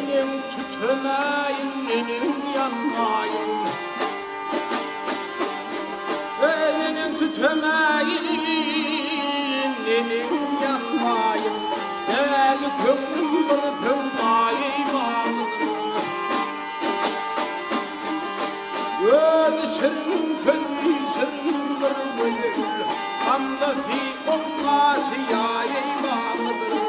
Nenem tütemeyin, nenem yanmayın. Nenem tütemeyin, nenem yanmayın. Gel kömür kırmayı bağlıdır. Ölsün feyzin bir bölür. Hamda fi olmaz hiyayı bağlıdır.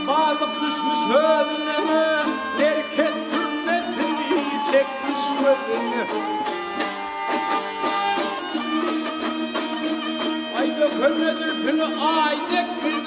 Bağlık düşmüş önüne, erkek türmesini çekmiş önüne. Ay dökülmedir günü ay dek bir